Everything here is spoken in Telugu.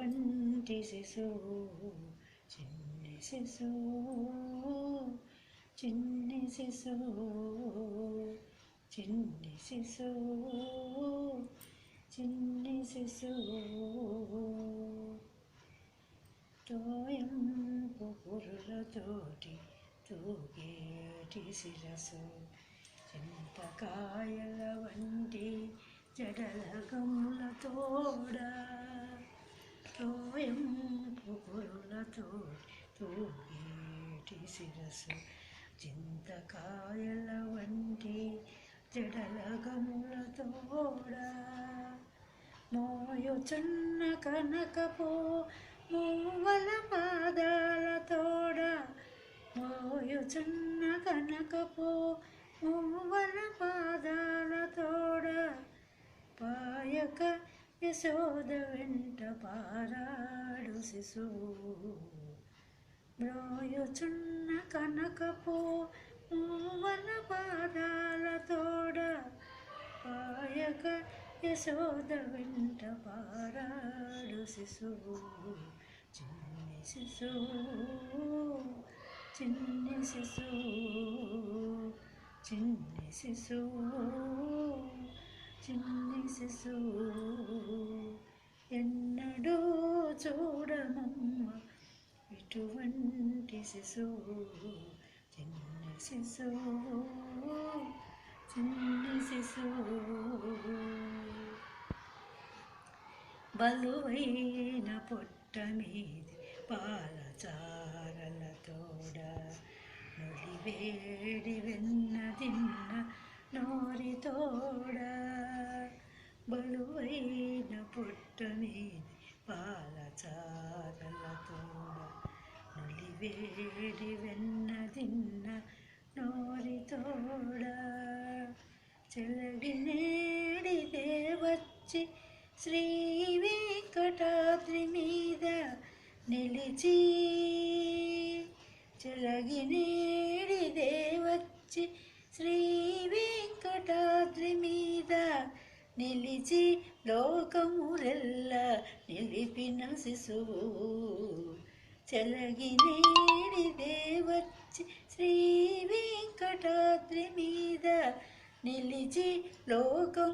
వంటి శిశువు చిన్ని శిశువు చిన్ని శిశువు చిన్ని శిశువు చిన్ని శిశువు తోయంపు పురులతోటి తూగేటి శిరసు చింతకాయల వంటి జడల గమ్ముల తోడ తోయంపు పురులతోటి తూగేటి శిరసు చింతకాయల వంటి జడల గమ్ముల తోడ మోయుచున్న కనకపో మూవల పాదాల తోడ మోయుచున్న కనకపో మూవల పాదాల తోడ పాయక యశోద వెంట పారాడు శిశువు మ్రోయుచున్న కనకపో మూవల పాదాల తోడ పాయక యశోద వెంట పారాడు శిశువు చిన్ని శిశువు చిన్ని శిశువు చిన్ని శిశువు చిన్ని శిశువు ఎన్నడూ చూడమమ్మ ఇటువంటి శిశువు చిన్ని శిశువు చిన్ని శిశువు బలువైన పొట్ట మీది పాలచారల తోడ నులివేడి వెన్న తిన్న నోరి తోడ బలువైన పొట్ట మీది పాలచారల తోడ నులివేడి వెన్న తిన్న నోరి తోడ చెలగి నేడిదే వచ్చి శ్రీ వెంకటాద్రి మీద నిలిచి చెలగి నేడిదే వచ్చి శ్రీ వెంకటాద్రి మీద నిలిచి లోకములెల్ల నిలిపిన శిశువు చెలగి నేడిదే వచ్చి శ్రీ వెంకటాద్రి మీద నిలిచి లోకము